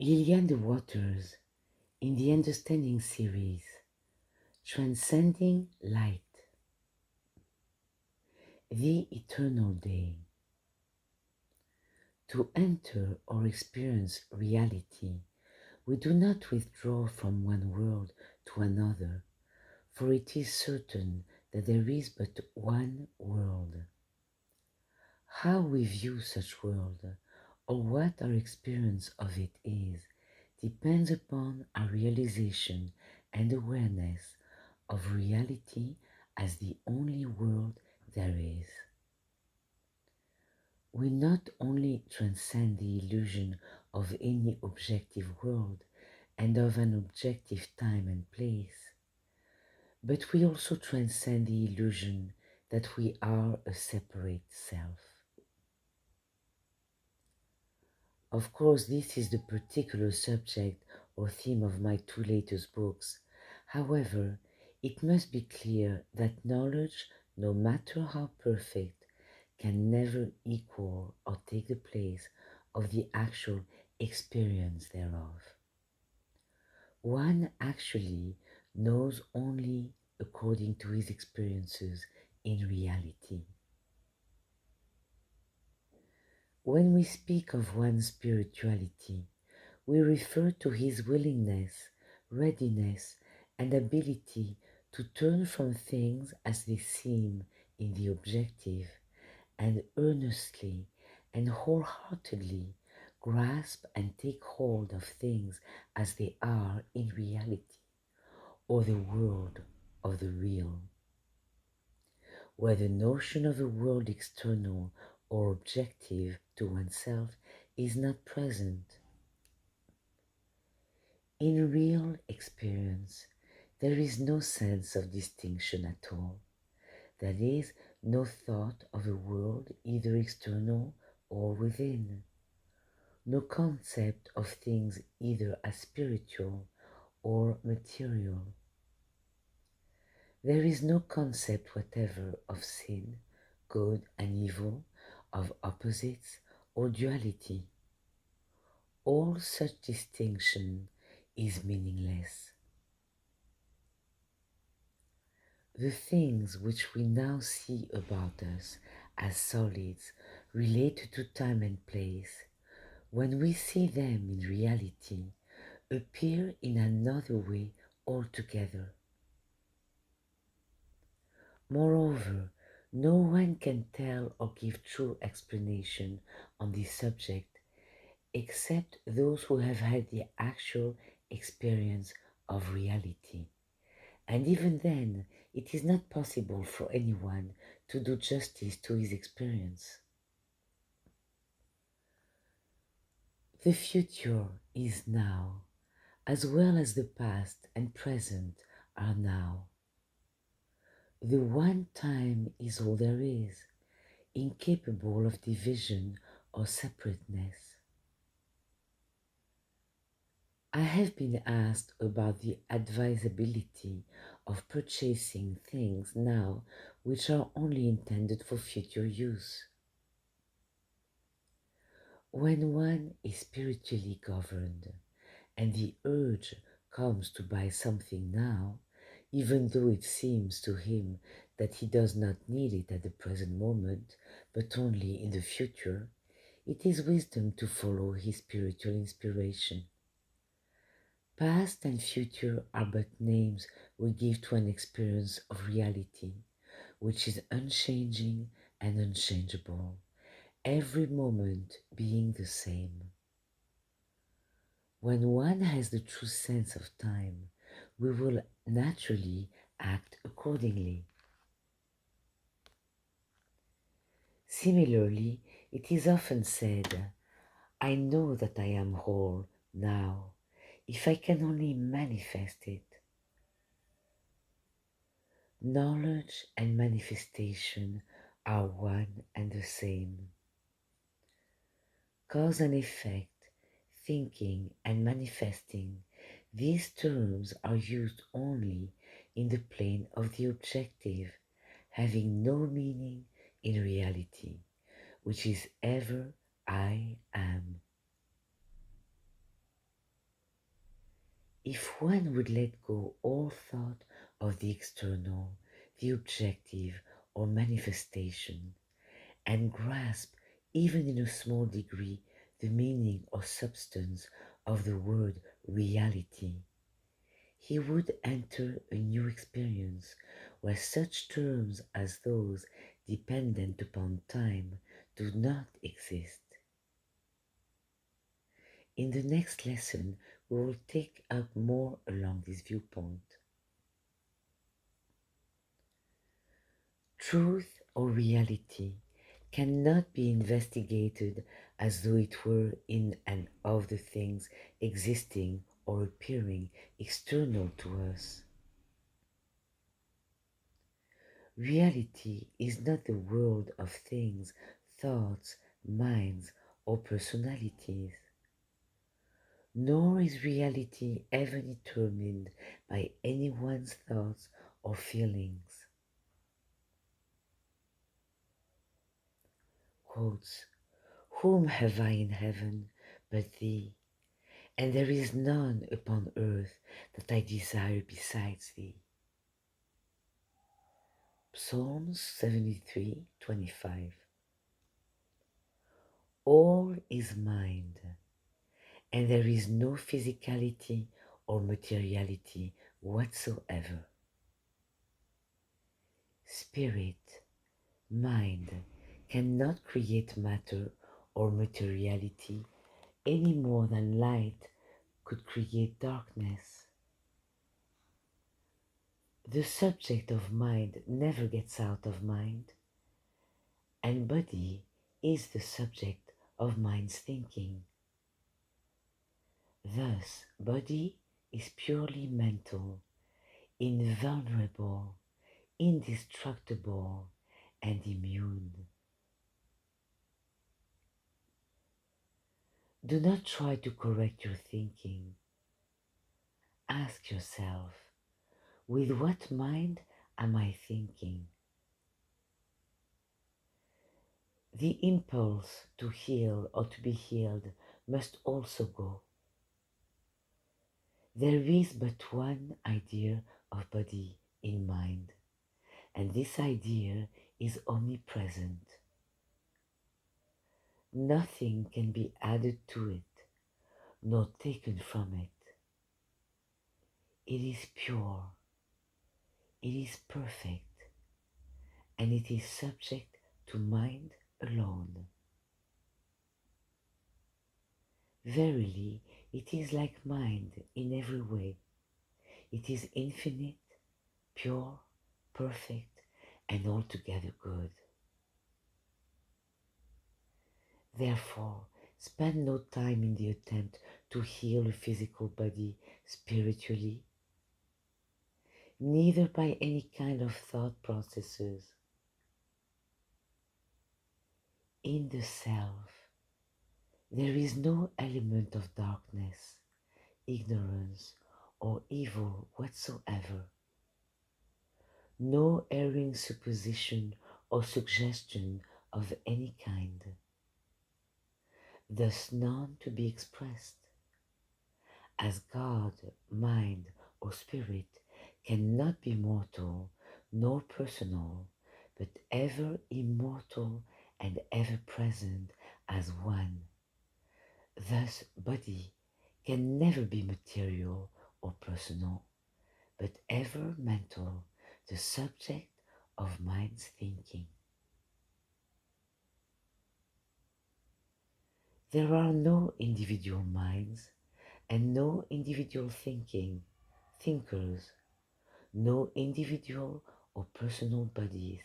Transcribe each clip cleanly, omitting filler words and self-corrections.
Lillian the Waters in the Understanding series, Transcending Light, the Eternal Day. To enter or experience reality, we do not withdraw from one world to another, for it is certain that there is but one world. How we view such world, or what our experience of it is, depends upon our realization and awareness of reality as the only world there is. We not only transcend the illusion of any objective world and of an objective time and place, but we also transcend the illusion that we are a separate self. Of course, this is the particular subject or theme of my two latest books. However, it must be clear that knowledge, no matter how perfect, can never equal or take the place of the actual experience thereof. One actually knows only according to his experiences in reality. When we speak of one's spirituality, we refer to his willingness, readiness, and ability to turn from things as they seem in the objective and earnestly and wholeheartedly grasp and take hold of things as they are in reality, or the world of the real, where the notion of a world external or objective to oneself is not present. In real experience, there is no sense of distinction at all. That is, no thought of a world either external or within. No concept of things either as spiritual or material. There is no concept whatever of sin, good and evil, of opposites or duality. All such distinction is meaningless. The things which we now see about us as solids related to time and place, when we see them in reality, appear in another way altogether. Moreover, no one can tell or give true explanation on this subject except those who have had the actual experience of reality. And even then, it is not possible for anyone to do justice to his experience. The future is now, as well as the past and present are now. The one time is all there is, incapable of division or separateness. I have been asked about the advisability of purchasing things now which are only intended for future use. When one is spiritually governed and the urge comes to buy something now, even though it seems to him that he does not need it at the present moment, but only in the future, it is wisdom to follow his spiritual inspiration. Past and future are but names we give to an experience of reality, which is unchanging and unchangeable, every moment being the same. When one has the true sense of time, we will naturally act accordingly. Similarly, it is often said, I know that I am whole now, if I can only manifest it. Knowledge and manifestation are one and the same. Cause and effect, thinking and manifesting, these terms are used only in the plane of the objective, having no meaning in reality, which is ever I am. If one would let go all thought of the external, the objective or manifestation, and grasp, even in a small degree, the meaning or substance of the word reality, he would enter a new experience where such terms as those dependent upon time do not exist. In the next lesson, we will take up more along this viewpoint. Truth or reality cannot be investigated as though it were in and of the things existing or appearing external to us. Reality is not the world of things, thoughts, minds, or personalities. Nor is reality ever determined by anyone's thoughts or feelings. Quotes, whom have I in heaven but thee? And there is none upon earth that I desire besides thee. Psalms 73:25. All is mind, and there is no physicality or materiality whatsoever. Spirit, mind, cannot create matter or materiality any more than light could create darkness. The subject of mind never gets out of mind, and body is the subject of mind's thinking. Thus, body is purely mental, invulnerable, indestructible, and immune. Do not try to correct your thinking. Ask yourself, with what mind am I thinking? The impulse to heal or to be healed must also go. There is but one idea of body in mind, and this idea is omnipresent. Nothing can be added to it, nor taken from it. It is pure, it is perfect, and it is subject to mind alone. Verily, it is like mind in every way. It is infinite, pure, perfect, and altogether good. Therefore, spend no time in the attempt to heal a physical body spiritually, neither by any kind of thought processes. In the self, there is no element of darkness, ignorance, or evil whatsoever. No erring supposition or suggestion of any kind. Thus none to be expressed. As God, mind, or spirit cannot be mortal nor personal, but ever immortal and ever present as one. Thus body can never be material or personal, but ever mental, the subject of mind's thinking. There are no individual minds and no individual thinkers, no individual or personal bodies.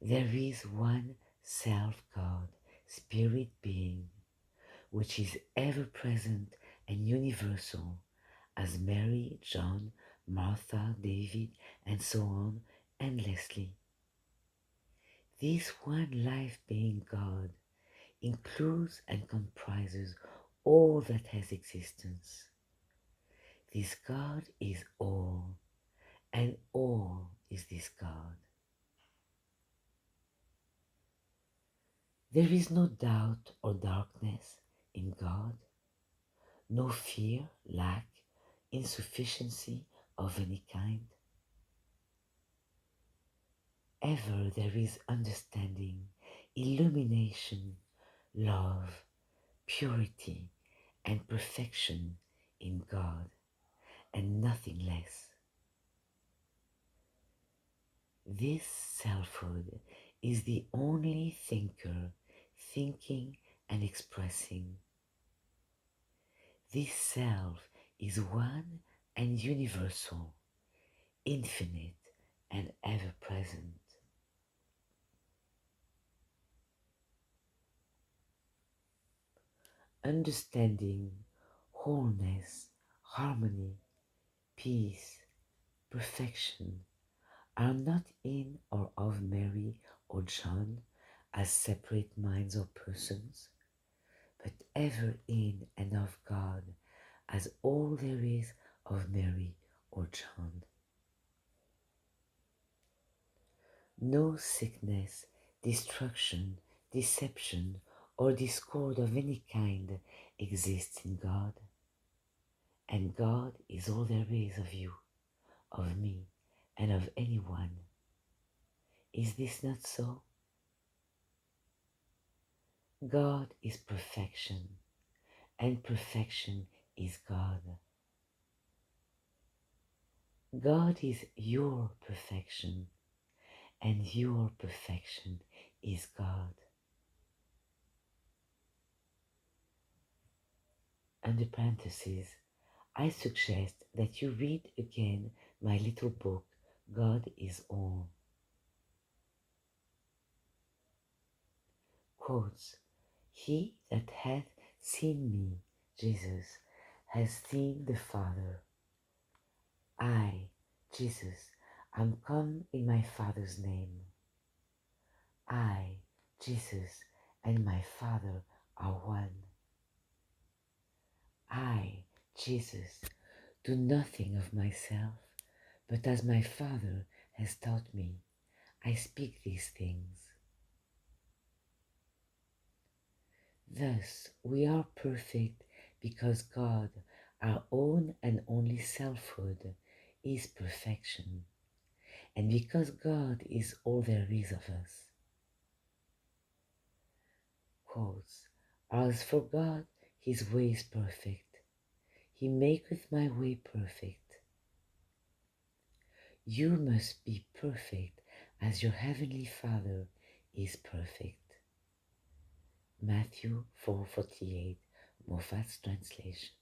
There is one self-God, spirit being, which is ever present and universal, as Mary, John, Martha, David, and so on endlessly. This one life being God includes and comprises all that has existence. This God is all, and all is this God. There is no doubt or darkness in God, no fear, lack, insufficiency of any kind. Ever there is understanding, illumination, love, purity, and perfection in God, and nothing less. This selfhood is the only thinker, thinking and expressing. This self is one and universal, infinite and ever present. Understanding, wholeness, harmony, peace, perfection are not in or of Mary or John as separate minds or persons, but ever in and of God as all there is of Mary or John. No sickness, destruction, deception, or discord of any kind exists in God, and God is all there is of you, of me, and of anyone. Is this not so? God is perfection, and perfection is God. God is your perfection, and your perfection is God. Under parentheses, I suggest that you read again my little book, God is All. Quotes, He that hath seen me, Jesus, has seen the Father. I, Jesus, am come in my Father's name. I, Jesus, and my Father are one. I, Jesus, do nothing of myself, but as my Father has taught me, I speak these things. Thus we are perfect because God, our own and only selfhood, is perfection, and because God is all there is of us. Quotes, As for God, his way is perfect. He maketh my way perfect. You must be perfect as your heavenly Father is perfect. Matthew 4:48, Moffat's translation.